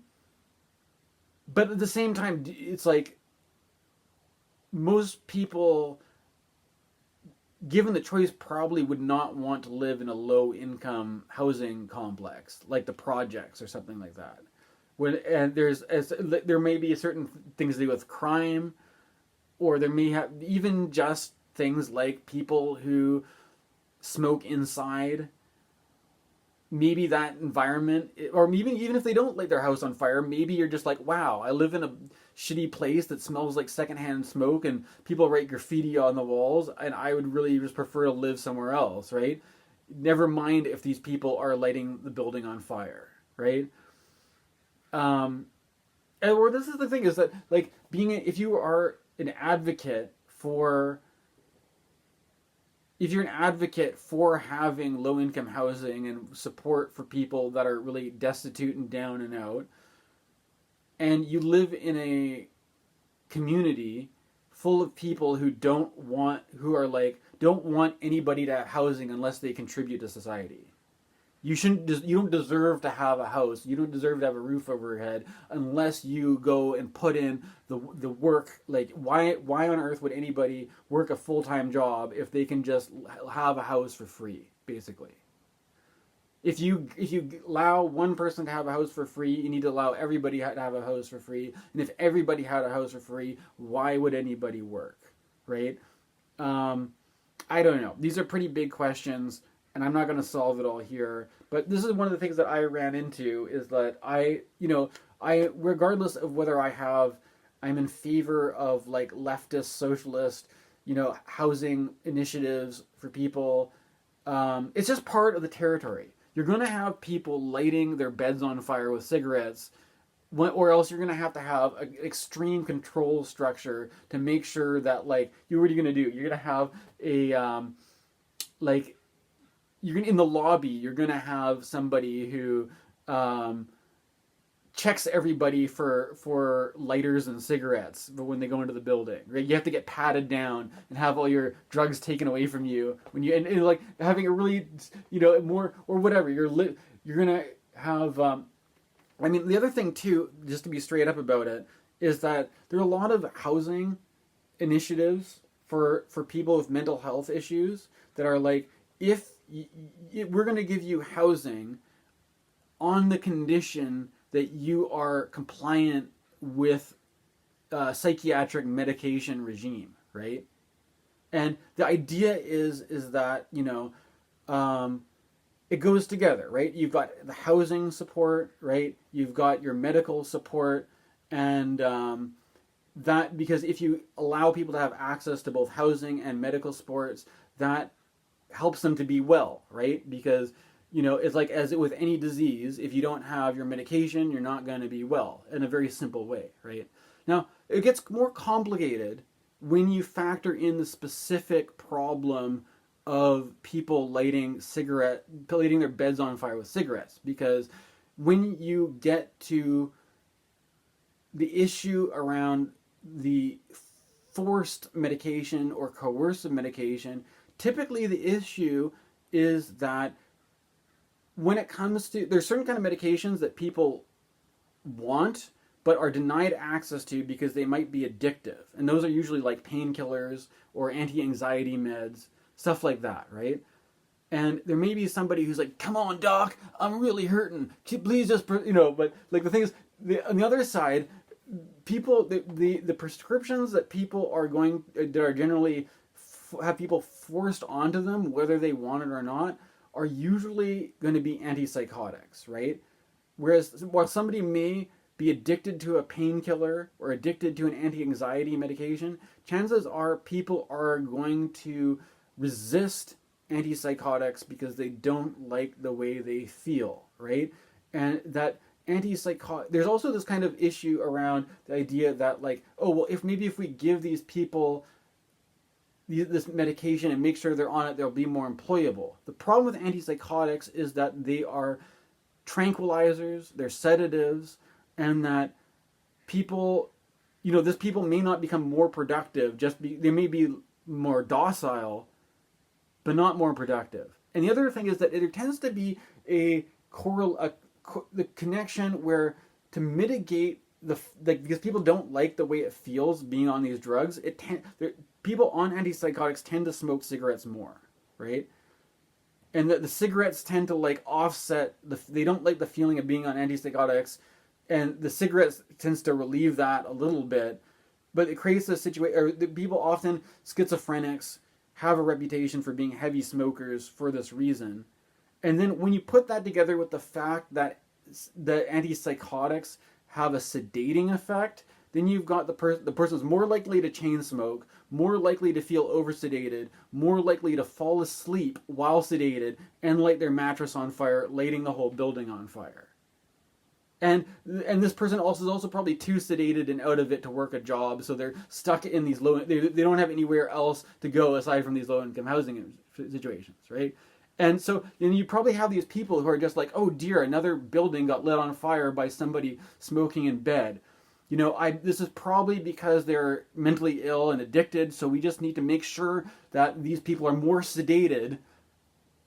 at the same time, it's like most people, given the choice, probably would not want to live in a low-income housing complex like the projects or something like that. There may be certain things to do with crime, or there may have even just things like people who smoke inside. Maybe that environment, or even if they don't light their house on fire, maybe you're just like, wow, I live in a shitty place that smells like secondhand smoke and people write graffiti on the walls, and I would really just prefer to live somewhere else, right? Never mind if these people are lighting the building on fire, right? Or this is the thing, is that like if you are an advocate for, if you're an advocate for having low-income housing and support for people that are really destitute and down and out, and you live in a community full of people who don't want anybody to have housing unless they contribute to society. You don't deserve to have a house. You don't deserve to have a roof over your head unless you go and put in the work. Like, why on earth would anybody work a full-time job if they can just have a house for free, basically? If you allow one person to have a house for free, you need to allow everybody to have a house for free. And if everybody had a house for free, why would anybody work, right? I don't know. These are pretty big questions, and I'm not going to solve it all here. But this is one of the things that I ran into, is that I regardless of whether I'm in favor of like leftist, socialist, housing initiatives for people, it's just part of the territory. You're going to have people lighting their beds on fire with cigarettes, or else you're going to have an extreme control structure to make sure that, like, what are you going to do? You're going to have in the lobby, you're going to have somebody who checks everybody for lighters and cigarettes when they go into the building, right? You have to get patted down and have all your drugs taken away from you when you, and like having a really, more, or whatever, you're going to have, the other thing too, just to be straight up about it, is that there are a lot of housing initiatives for people with mental health issues that are like, if we're going to give you housing on the condition that you are compliant with psychiatric medication regime, right? And the idea is that, it goes together, right? You've got the housing support, right? You've got your medical support, and that, because if you allow people to have access to both housing and medical supports, that helps them to be well, right? Because it's like, as with any disease, if you don't have your medication, you're not going to be well, in a very simple way, right? Now, it gets more complicated when you factor in the specific problem of people lighting their beds on fire with cigarettes. Because when you get to the issue around the forced medication or coercive medication, typically the issue is that when it comes to, there's certain kind of medications that people want but are denied access to because they might be addictive. And those are usually like painkillers or anti-anxiety meds, stuff like that, right? And there may be somebody who's like, come on, doc, I'm really hurting. Please just, but like the thing is, on the other side, people, the prescriptions that people are that are generally have people forced onto them, whether they want it or not, are usually going to be antipsychotics, right? Whereas while somebody may be addicted to a painkiller or addicted to an anti-anxiety medication, chances are people are going to resist antipsychotics because they don't like the way they feel, right? And that antipsychotic, there's also this kind of issue around the idea that like, oh, well, if we give these people this medication and make sure they're on it, they'll be more employable. The problem with antipsychotics is that they are tranquilizers, they're sedatives, and that people, this people may not become more productive, they may be more docile, but not more productive. And the other thing is that there tends to be the connection where to mitigate because people don't like the way it feels being on these drugs, people on antipsychotics tend to smoke cigarettes more, right? And the cigarettes tend to like offset they don't like the feeling of being on antipsychotics, and the cigarettes tends to relieve that a little bit, but it creates a situation, or people often, schizophrenics, have a reputation for being heavy smokers for this reason. And then when you put that together with the fact that the antipsychotics have a sedating effect, then you've got the person's more likely to chain smoke, more likely to feel oversedated, more likely to fall asleep while sedated, and light their mattress on fire, lighting the whole building on fire. And this person is also probably too sedated and out of it to work a job, so they're stuck in these they don't have anywhere else to go aside from these low-income housing situations, right? And so you probably have these people who are just like, oh dear, another building got lit on fire by somebody smoking in bed. This is probably because they're mentally ill and addicted, so we just need to make sure that these people are more sedated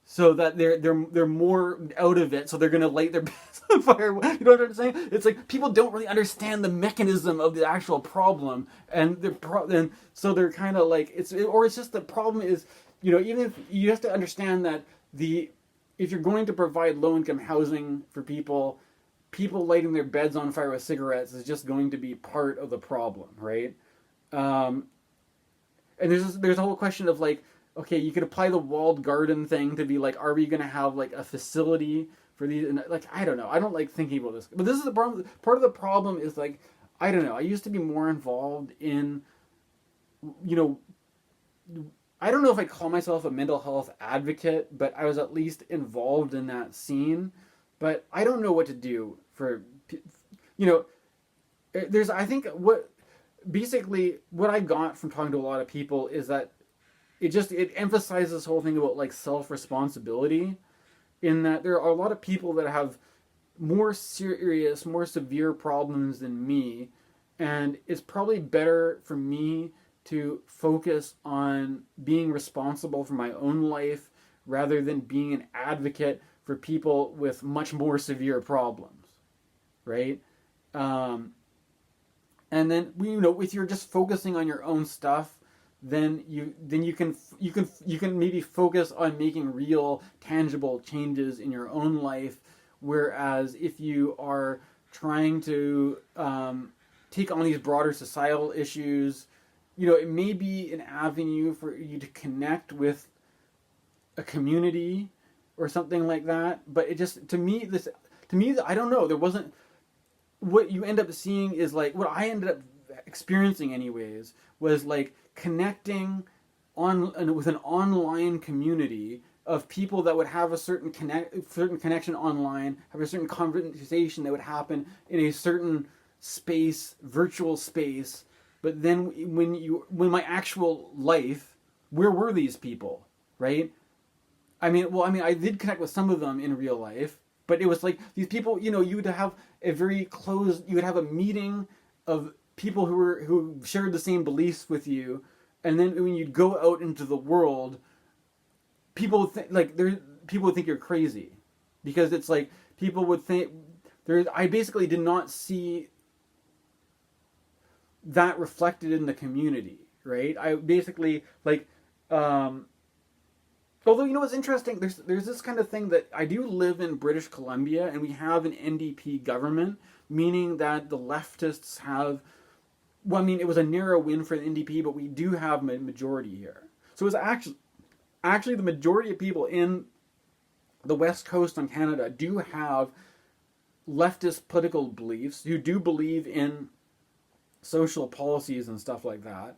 so that they're more out of it, so they're going to light their beds on fire. You know what I'm saying? It's like people don't really understand the mechanism of the actual problem, and so they're kind of like, it's just the problem is, even if you have to understand that if you're going to provide low-income housing for people lighting their beds on fire with cigarettes is just going to be part of the problem, right? And there's a whole question of like, okay, you could apply the walled garden thing to be like, are we going to have like a facility for these? And like, I don't know. I don't like thinking about this, but this is the problem. Part of the problem is like, I don't know. I used to be more involved in, I don't know if I call myself a mental health advocate, but I was at least involved in that scene. But I don't know what to do for, I think what I got from talking to a lot of people is that it emphasizes this whole thing about like self-responsibility, in that there are a lot of people that have more serious, more severe problems than me, and it's probably better for me to focus on being responsible for my own life rather than being an advocate for people with much more severe problems, right? And then if you're just focusing on your own stuff, then you can maybe focus on making real, tangible changes in your own life. Whereas if you are trying to take on these broader societal issues, it may be an avenue for you to connect with a community or something like that. But it just, to me, I don't know. There wasn't, what you end up seeing is like, what I ended up experiencing anyways, was like connecting with an online community of people that would have a certain connection online, have a certain conversation that would happen in a certain space, virtual space. But then when my actual life, where were these people, right? I did connect with some of them in real life, but it was like these people, you would have you would have a meeting of people who shared the same beliefs with you, and then when you'd go out into the world, people would think you're crazy, because it's like people would think I basically did not see that reflected in the community, right? I basically although what's interesting, there's this kind of thing that I do live in British Columbia, and we have an NDP government, meaning that the leftists have, it was a narrow win for the NDP, but we do have a majority here. So it was actually the majority of people in the West Coast on Canada do have leftist political beliefs, who do believe in social policies and stuff like that.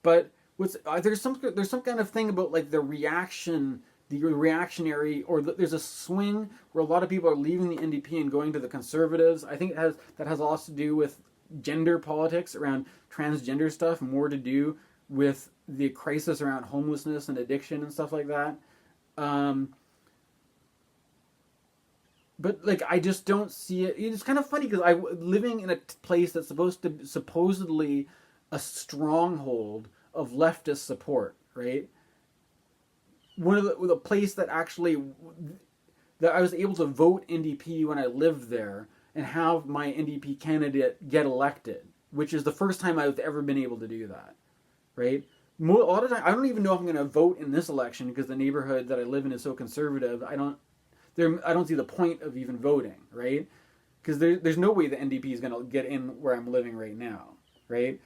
But there's some kind of thing about like the reactionary, or there's a swing where a lot of people are leaving the NDP and going to the Conservatives. I think that has a lot to do with gender politics around transgender stuff, more to do with the crisis around homelessness and addiction and stuff like that. But like, I just don't see it. It's kind of funny because I living in a place that's supposedly a stronghold of leftist support, right? One of the place that actually that I was able to vote NDP when I lived there and have my NDP candidate get elected, which is the first time I've ever been able to do that, right? A lot of time, I don't even know if I'm going to vote in this election because the neighborhood that I live in is so conservative. I don't see the point of even voting, right? Because there's no way the NDP is going to get in where I'm living right now, right?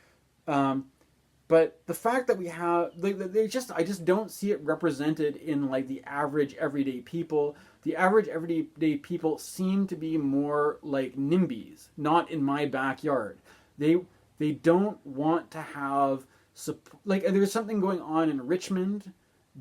But the fact that we have, I just don't see it represented in like the average everyday people. The average everyday people seem to be more like NIMBYs, not in my backyard. They don't want to have, like, there's something going on in Richmond,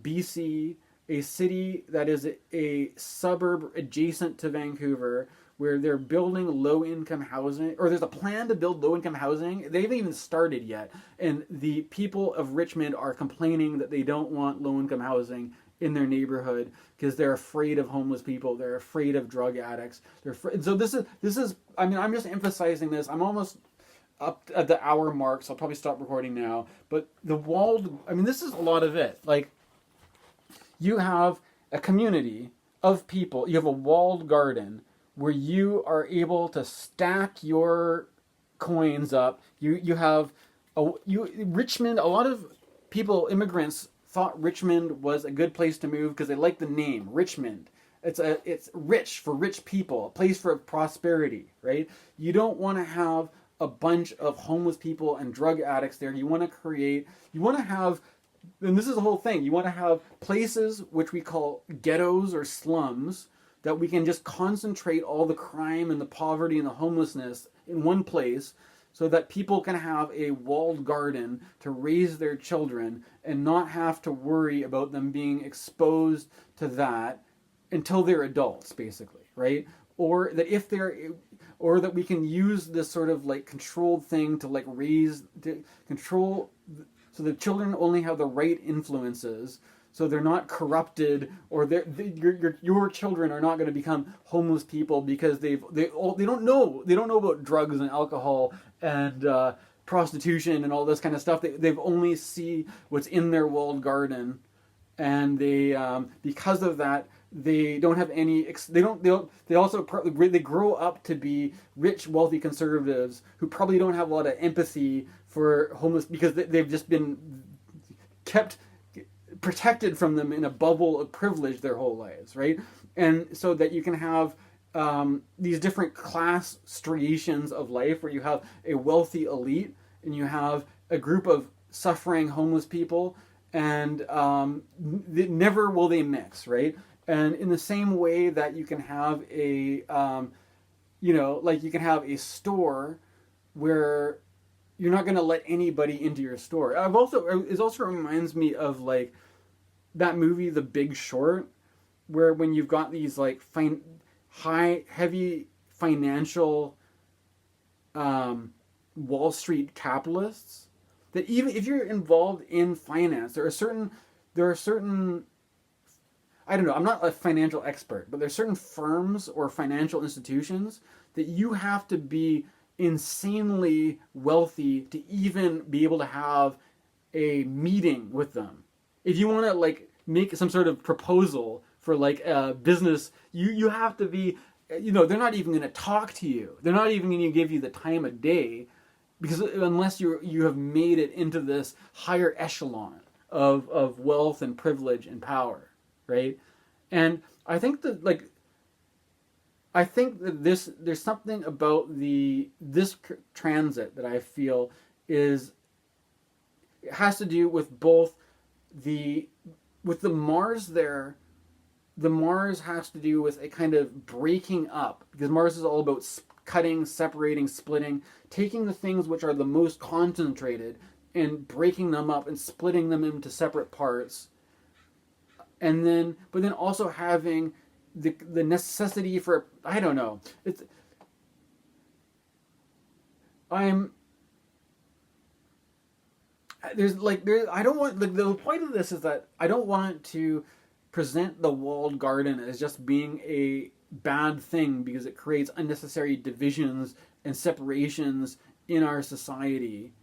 BC, a city that is a suburb adjacent to Vancouver, where they're building low-income housing, or there's a plan to build low-income housing. They haven't even started yet, and the people of Richmond are complaining that they don't want low-income housing in their neighborhood because they're afraid of homeless people, they're afraid of drug addicts. So this is. I mean, I'm just emphasizing this. I'm almost up at the hour mark, so I'll probably stop recording now. But this is a lot of it. Like, you have a community of people. You have a walled garden where you are able to stack your coins up. You have Richmond. A lot of people, immigrants, thought Richmond was a good place to move because they like the name Richmond. It's rich for rich people, a place for prosperity, right? You don't want to have a bunch of homeless people and drug addicts there. You want to have, and this is the whole thing, you want to have places which we call ghettos or slums, that we can just concentrate all the crime and the poverty and the homelessness in one place, so that people can have a walled garden to raise their children and not have to worry about them being exposed to that until they're adults, basically, right? Or that we can use this sort of like controlled thing to like control, so the children only have the right influences, so they're not corrupted, or your children are not going to become homeless people because they don't know about drugs and alcohol and prostitution and all this kind of stuff. They've only see what's in their walled garden, and they because of that they don't have any. They grow up to be rich, wealthy conservatives who probably don't have a lot of empathy for homeless because they've just been kept protected from them in a bubble of privilege their whole lives, right? And so that you can have these different class striations of life, where you have a wealthy elite and you have a group of suffering homeless people, and never will they mix, right? And in the same way that you can have a you can have a store where you're not going to let anybody into your store. It also reminds me of like that movie The Big Short, where when you've got these like heavy financial Wall Street capitalists, that even if you're involved in finance, there are certain I don't know, I'm not a financial expert, but there's certain firms or financial institutions that you have to be insanely wealthy to even be able to have a meeting with them. If you want to like make some sort of proposal for like a business, you have to be, they're not even going to talk to you. They're not even going to give you the time of day, because unless you have made it into this higher echelon of wealth and privilege and power, right? And I think that there's something about this transit that I feel has to do with both with the Mars there the Mars has to do with a kind of breaking up, because Mars is all about cutting, separating, splitting, taking the things which are the most concentrated and breaking them up and splitting them into separate parts. And then, but then also having the necessity for, I don't know, it's, I'm, I don't want, the point of this is that I don't want to present the walled garden as just being a bad thing because it creates unnecessary divisions and separations in our society.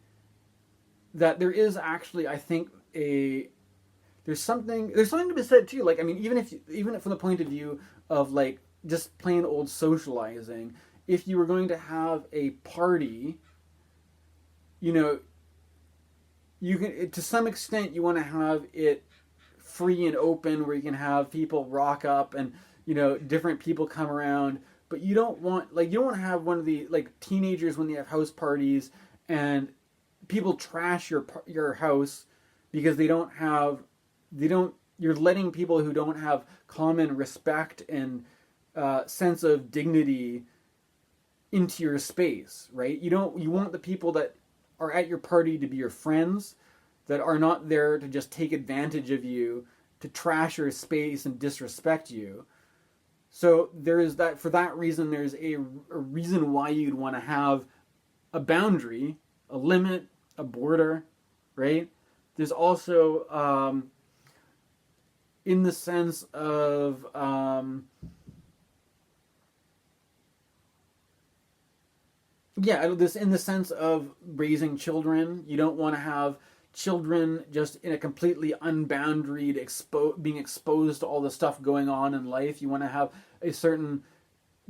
That there is actually, I think, there's something to be said too. Like, I mean, even from the point of view of like just plain old socializing, if you were going to have a party, you know, you can, to some extent, you want to have it free and open where you can have people rock up and, you know, different people come around, but you don't want to have one of the like teenagers when they have house parties and people trash your house because you're letting people who don't have common respect and sense of dignity into your space, right? You want the people that are at your party to be your friends, that are not there to just take advantage of you, to trash your space and disrespect you. So there is that. For that reason, there's a reason why you'd want to have a boundary, a limit, a border, right? There's also in the sense of this in the sense of raising children. You don't want to have children just in a completely unboundaried being exposed to all the stuff going on in life. You want to have a certain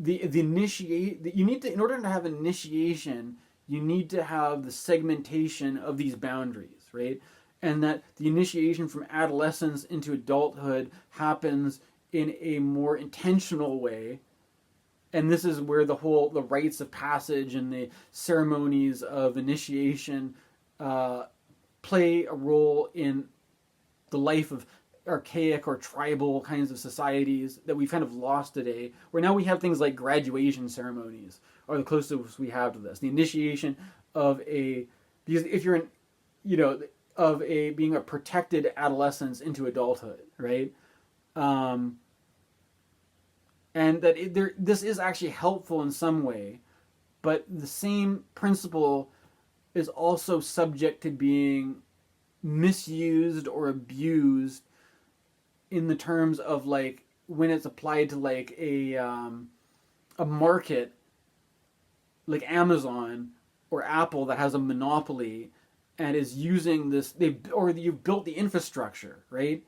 you need to, in order to have initiation, you need to have the segmentation of these boundaries, right? And that the initiation from adolescence into adulthood happens in a more intentional way. And this is where the rites of passage and the ceremonies of initiation play a role in the life of archaic or tribal kinds of societies that we've kind of lost today, where now we have things like graduation ceremonies are the closest we have to this. The initiation of because if you're being a protected adolescence into adulthood, right? And that this is actually helpful in some way, but the same principle is also subject to being misused or abused in the terms of like when it's applied to like a market like Amazon or Apple that has a monopoly and is using this, you've built the infrastructure, right?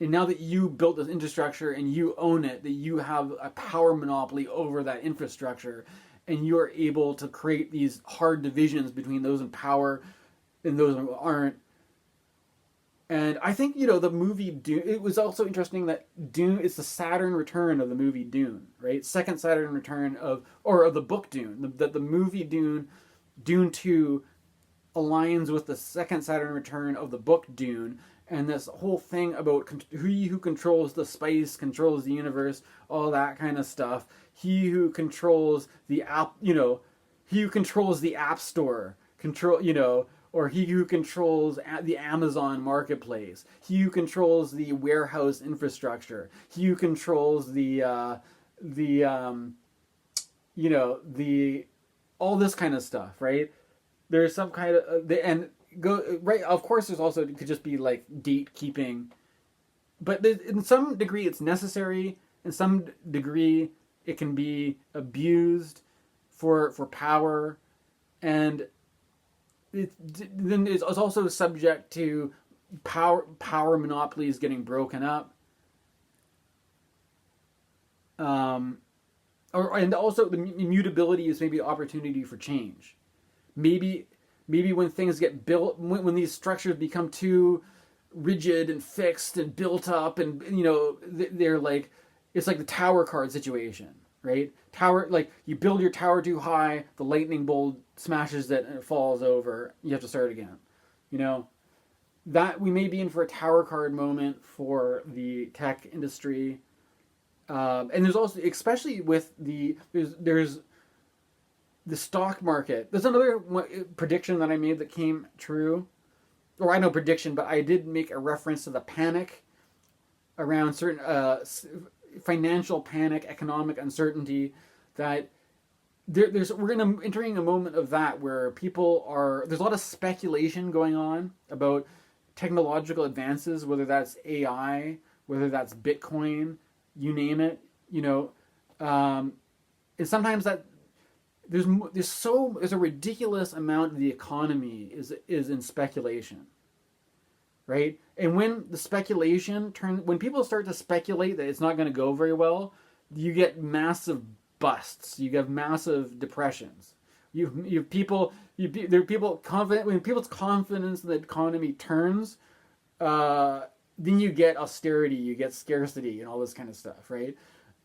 And now that you built this infrastructure and you own it, that you have a power monopoly over that infrastructure, and you are able to create these hard divisions between those in power and those who aren't. And I think, the movie Dune, it was also interesting that Dune is the Saturn return of the movie Dune, right? Second Saturn return of the book Dune. That the movie Dune 2, aligns with the second Saturn return of the book Dune. And this whole thing about who controls the spice, controls the universe, all that kind of stuff. He who controls the app, he who controls the app store, or he who controls the Amazon marketplace, he who controls the warehouse infrastructure, he who controls the all this kind of stuff, right? There's some kind of right. Of course, there's also, it could just be like gatekeeping, but in some degree it's necessary. In some degree, it can be abused for power, and then it's also subject to power monopolies getting broken up, and also the immutability is maybe opportunity for change. Maybe when things get built, when these structures become too rigid and fixed and built up, and they're like, it's like the tower card situation, right? Tower, like you build your tower too high, the lightning bolt smashes it and it falls over. You have to start again. That we may be in for a tower card moment for the tech industry. And there's also, especially with there's the stock market. There's another prediction that I made that came true, or I know prediction, but I did make a reference to the panic around certain financial panic, economic uncertainty. That we're entering a moment of that where there's a lot of speculation going on about technological advances, whether that's AI, whether that's Bitcoin, you name it, and sometimes that there's a ridiculous amount of the economy is in speculation, right? And when the speculation when people start to speculate that it's not going to go very well, you get massive busts, you get massive depressions. There are people confident when people's confidence in the economy turns. Then you get austerity, you get scarcity, and all this kind of stuff, right?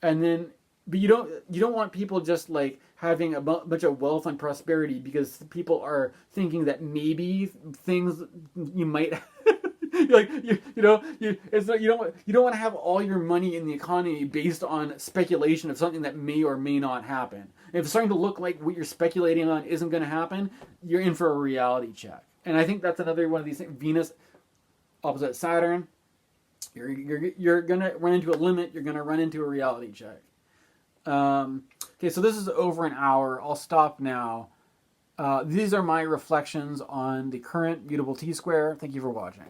And then, but you don't want people just like having a bunch of wealth and prosperity because people are thinking that maybe things you might like you don't want to have all your money in the economy based on speculation of something that may or may not happen. If it's starting to look like what you're speculating on isn't going to happen, you're in for a reality check. And I think that's another one of these things. Venus opposite Saturn. You're gonna run into a limit. You're gonna run into a reality check. Okay, so this is over an hour. I'll stop now. These are my reflections on the current Mutable T Square. Thank you for watching.